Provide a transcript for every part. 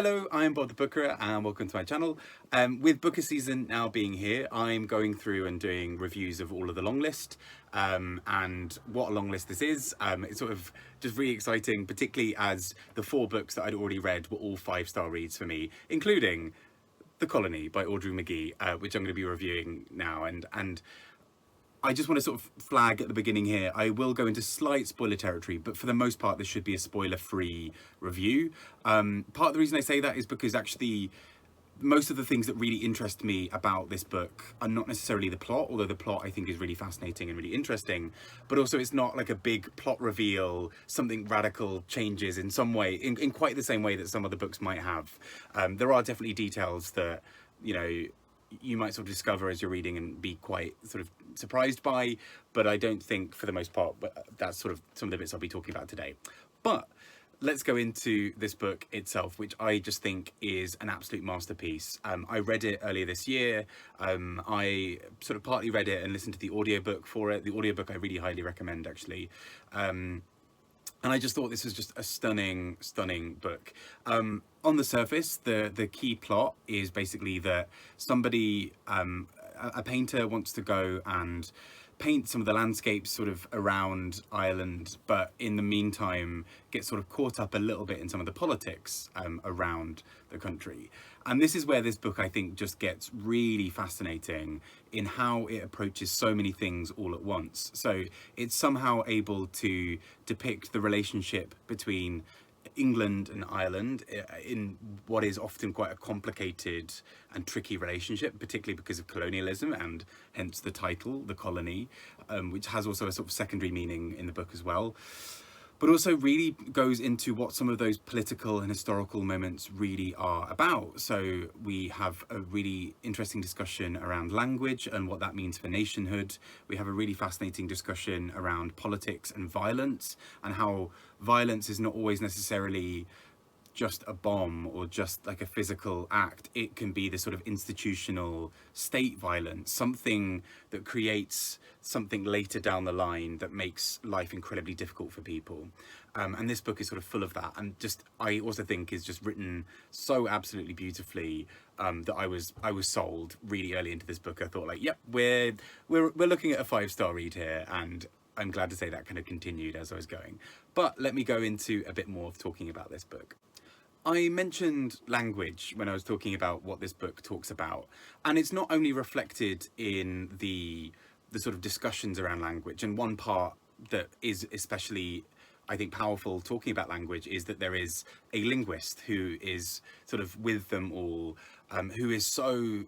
Hello, I'm Bob the Booker and welcome to my channel. With Booker season now being here, I'm going through and doing reviews of all of the long list. And what a long list this is. It's sort of just really exciting, particularly as the 4 books that I'd already read were all 5-star reads for me, including The Colony by Audrey Magee, which I'm going to be reviewing now. And I just want to sort of flag at the beginning here, I will go into slight spoiler territory, but for the most part, this should be a spoiler-free review. Part of the reason I say that is because actually most of the things that really interest me about this book are not necessarily the plot, although the plot I think is really fascinating and really interesting, but also it's not like a big plot reveal, something radical changes in some way, in quite the same way that some other books might have. There are definitely details that, you know, you might sort of discover as you're reading and be quite sort of surprised by, but I don't think for the most part, but that's sort of some of the bits I'll be talking about today. But let's go into this book itself, which I just think is an absolute masterpiece. I read it earlier this year. I sort of partly read it and listened to the audiobook for it. The audiobook I really highly recommend, actually. And I just thought this was just a stunning, stunning book. On the surface, the key plot is basically that somebody, a painter wants to go and paint some of the landscapes sort of around Ireland, but in the meantime get sort of caught up a little bit in some of the politics around the country. And this is where this book, I think, just gets really fascinating in how it approaches so many things all at once. So it's somehow able to depict the relationship between England and Ireland in what is often quite a complicated and tricky relationship, particularly because of colonialism and hence the title, The Colony, which has also a sort of secondary meaning in the book as well. But also really goes into what some of those political and historical moments really are about. So we have a really interesting discussion around language and what that means for nationhood. We have a really fascinating discussion around politics and violence, and how violence is not always necessarily just a bomb or just like a physical act. It can be this sort of institutional state violence, something that creates something later down the line that makes life incredibly difficult for people. And this book is sort of full of that, and just I also think is just written so absolutely beautifully that I was sold really early into this book. I thought, like, yep, we're looking at a 5-star read here, and I'm glad to say that kind of continued as I was going. But let me go into a bit more of talking about this book. I mentioned language when I was talking about what this book talks about, and it's not only reflected in the sort of discussions around language, and one part that is especially, I think, powerful talking about language is that there is a linguist who is sort of with them all, who is so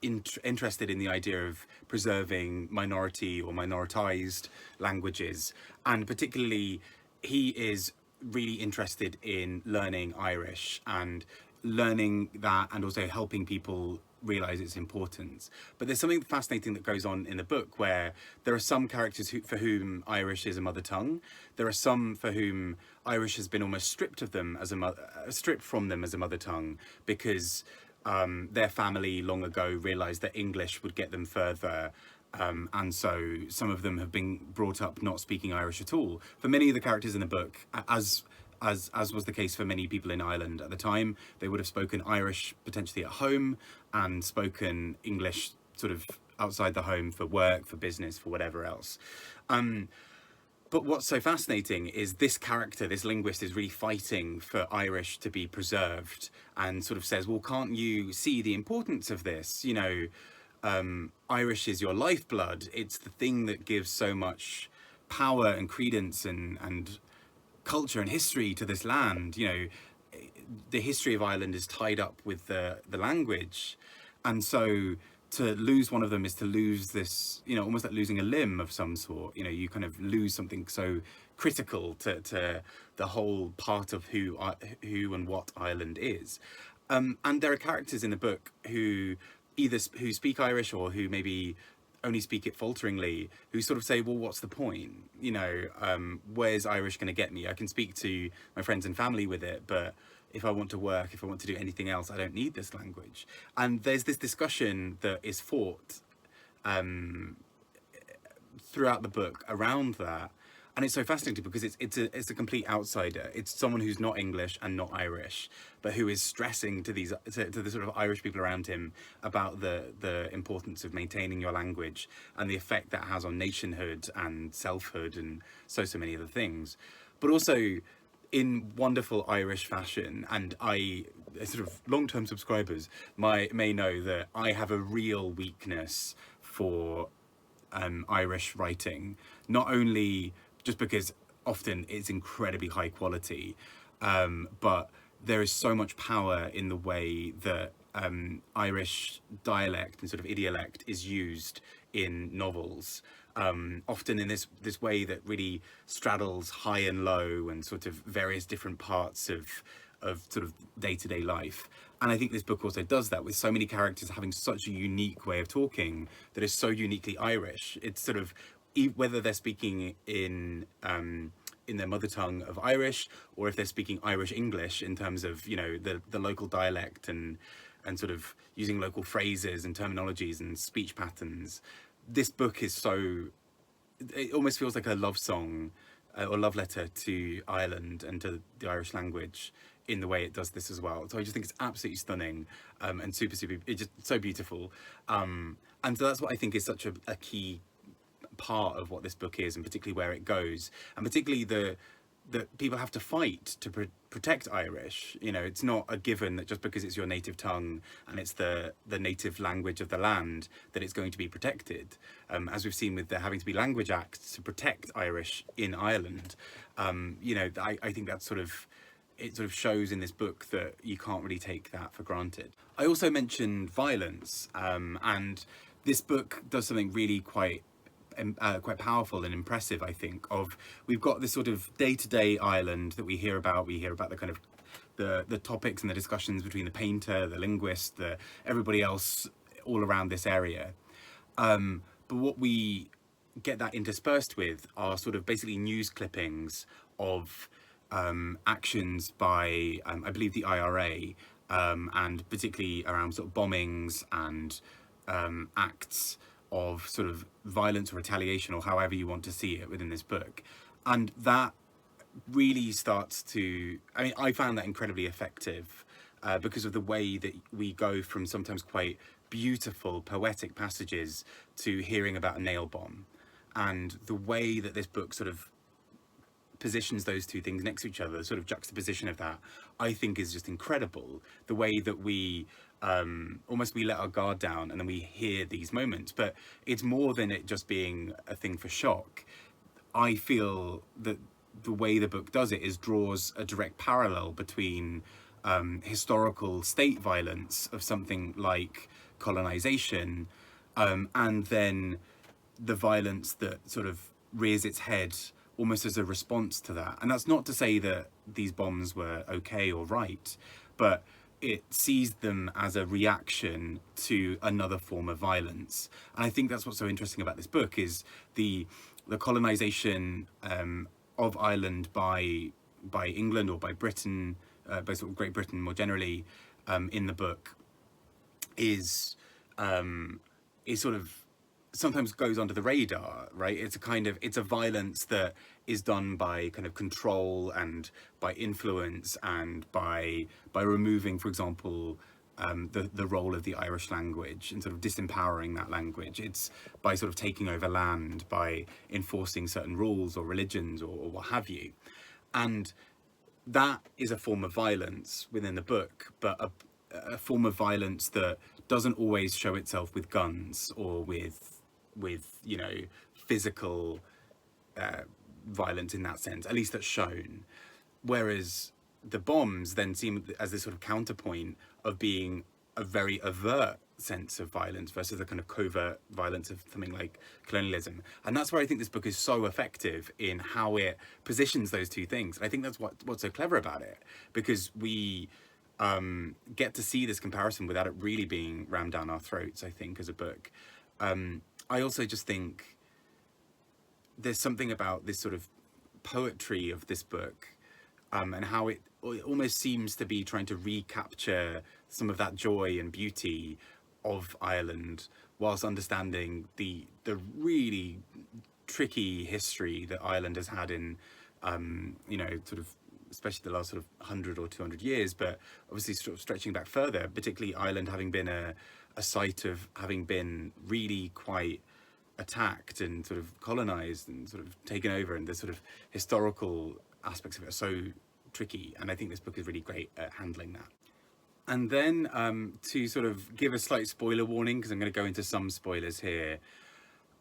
interested in the idea of preserving minority or minoritized languages, and particularly he is really interested in learning Irish and learning that, and also helping people realize its importance. But there's something fascinating that goes on in the book where there are some characters for whom Irish is a mother tongue. There are some for whom Irish has been almost stripped of them as stripped from them as a mother tongue, because their family long ago realized that English would get them further. And so some of them have been brought up not speaking Irish at all. For many of the characters in the book, as was the case for many people in Ireland at the time, they would have spoken Irish potentially at home and spoken English sort of outside the home for work, for business, for whatever else. But what's so fascinating is this character, this linguist, is really fighting for Irish to be preserved, and sort of says, well, can't you see the importance of this? You know, Irish is your lifeblood. It's the thing that gives so much power and credence and culture and history to this land. You know, the history of Ireland is tied up with the language, and so to lose one of them is to lose this, you know, almost like losing a limb of some sort. You know, you kind of lose something so critical to the whole part of who and what Ireland is. And there are characters in the book who speak Irish or who maybe only speak it falteringly, who sort of say, well, what's the point? You know, where's Irish going to get me? I can speak to my friends and family with it, but if I want to work, if I want to do anything else, I don't need this language. And there's this discussion that is fought throughout the book around that. And it's so fascinating because it's a complete outsider. It's someone who's not English and not Irish, but who is stressing to the sort of Irish people around him about the importance of maintaining your language and the effect that has on nationhood and selfhood and so many other things. But also in wonderful Irish fashion, and I, sort of long-term subscribers may know that I have a real weakness for Irish writing, not only just because often it's incredibly high quality, but there is so much power in the way that Irish dialect and sort of idiolect is used in novels. Often in this way that really straddles high and low and sort of various different parts of sort of day-to-day life. And I think this book also does that, with so many characters having such a unique way of talking that is so uniquely Irish. It's sort of, whether they're speaking in their mother tongue of Irish, or if they're speaking Irish English in terms of, you know, the local dialect and sort of using local phrases and terminologies and speech patterns. This book is so, it almost feels like a love song or love letter to Ireland and to the Irish language in the way it does this as well. So I just think it's absolutely stunning, and super, it's just so beautiful. And so that's what I think is such a key part of what this book is, and particularly where it goes, and particularly that people have to fight to protect Irish. You know, it's not a given that just because it's your native tongue and it's the native language of the land that it's going to be protected. As we've seen with there having to be language acts to protect Irish in Ireland. You know, I think that's sort of, it sort of shows in this book that you can't really take that for granted. I also mentioned violence, and this book does something really quite powerful and impressive, I think. We've got this sort of day-to-day Ireland that we hear about. We hear about the kind of the topics and the discussions between the painter, the linguist, everybody else all around this area. But what we get that interspersed with are sort of basically news clippings of actions by, I believe, the IRA, and particularly around sort of bombings and acts of sort of violence or retaliation, or however you want to see it within this book. And that really starts to, I mean, I found that incredibly effective because of the way that we go from sometimes quite beautiful, poetic passages to hearing about a nail bomb. And the way that this book sort of positions those two things next to each other, the sort of juxtaposition of that, I think is just incredible. The way that we almost we let our guard down and then we hear these moments, but it's more than it just being a thing for shock. I feel that the way the book does it is draws a direct parallel between historical state violence of something like colonization, and then the violence that sort of rears its head almost as a response to that. And that's not to say that these bombs were okay or right, but it sees them as a reaction to another form of violence. And I think that's what's so interesting about this book, is the colonization of Ireland by England, or by Britain, by sort of Great Britain more generally, in the book is sort of sometimes goes under the radar, right? It's a violence that is done by kind of control and by influence and by removing, for example, the role of the Irish language and sort of disempowering that language. It's by sort of taking over land, by enforcing certain rules or religions or what have you. And that is a form of violence within the book, but a form of violence that doesn't always show itself with guns or with you know, physical violence in that sense, at least that's shown. Whereas the bombs then seem as this sort of counterpoint of being a very overt sense of violence versus the kind of covert violence of something like colonialism. And that's where I think this book is so effective, in how it positions those two things. And I think that's what's so clever about it, because we get to see this comparison without it really being rammed down our throats, I think, as a book. I also just think there's something about this sort of poetry of this book, and how it almost seems to be trying to recapture some of that joy and beauty of Ireland, whilst understanding the really tricky history that Ireland has had in, you know, sort of, especially the last sort of 100 or 200 years, but obviously sort of stretching back further, particularly Ireland having been a site of having been really quite attacked and sort of colonized and sort of taken over, and the sort of historical aspects of it are so tricky. And I think this book is really great at handling that. And then to sort of give a slight spoiler warning, because I'm going to go into some spoilers here,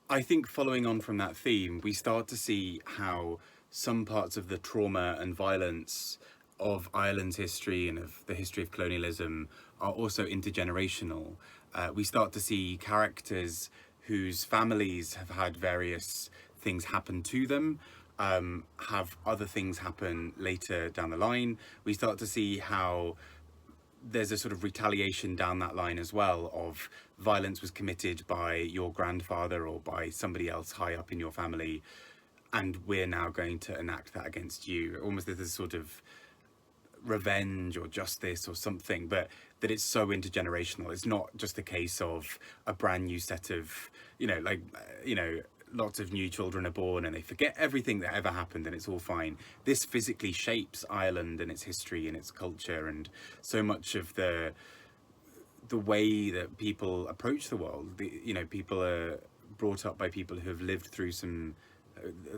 I think following on from that theme, we start to see how some parts of the trauma and violence of Ireland's history and of the history of colonialism are also intergenerational. We start to see characters whose families have had various things happen to them, have other things happen later down the line. We start to see how there's a sort of retaliation down that line as well, of violence was committed by your grandfather or by somebody else high up in your family, and we're now going to enact that against you. Almost as a sort of revenge or justice or something, but that it's so intergenerational. It's not just a case of a brand new set of, you know, like, you know, lots of new children are born and they forget everything that ever happened and it's all fine. This physically shapes Ireland and its history and its culture, and so much of the way that people approach the world. You know, people are brought up by people who have lived through some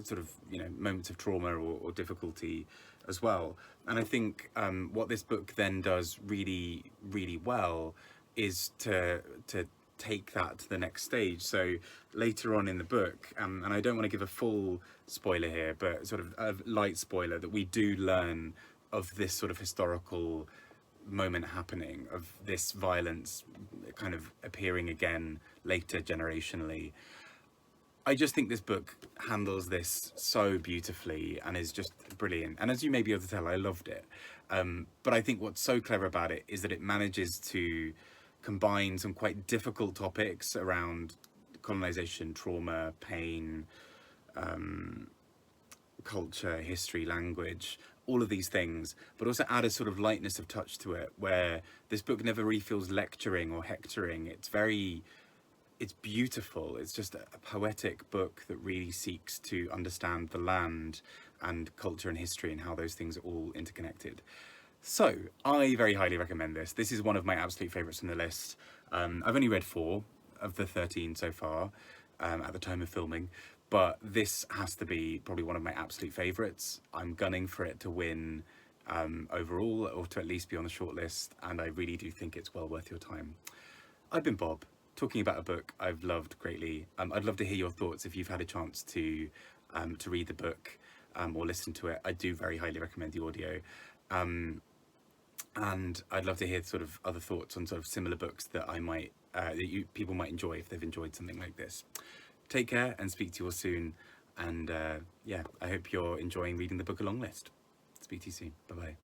sort of, you know, moments of trauma or difficulty as well. And I think what this book then does really, really well is to take that to the next stage. So later on in the book, and I don't want to give a full spoiler here, but sort of a light spoiler, that we do learn of this sort of historical moment happening, of this violence kind of appearing again later generationally. I just think this book handles this so beautifully and is just brilliant. And as you may be able to tell, I loved it. But I think what's so clever about it is that it manages to combine some quite difficult topics around colonization, trauma, pain, culture, history, language, all of these things, but also add a sort of lightness of touch to it, where this book never really feels lecturing or hectoring. It's beautiful. It's just a poetic book that really seeks to understand the land and culture and history and how those things are all interconnected. So I very highly recommend this. This is one of my absolute favorites on the list. I've only read 4 of the 13 so far at the time of filming, but this has to be probably one of my absolute favorites. I'm gunning for it to win overall, or to at least be on the shortlist, and I really do think it's well worth your time. I've been Bob, talking about a book I've loved greatly. I'd love to hear your thoughts if you've had a chance to read the book or listen to it. I do very highly recommend the audio. And I'd love to hear sort of other thoughts on sort of similar books that I might, people might enjoy if they've enjoyed something like this. Take care and speak to you all soon. And yeah, I hope you're enjoying reading the book A Long List. Speak to you soon. Bye-bye.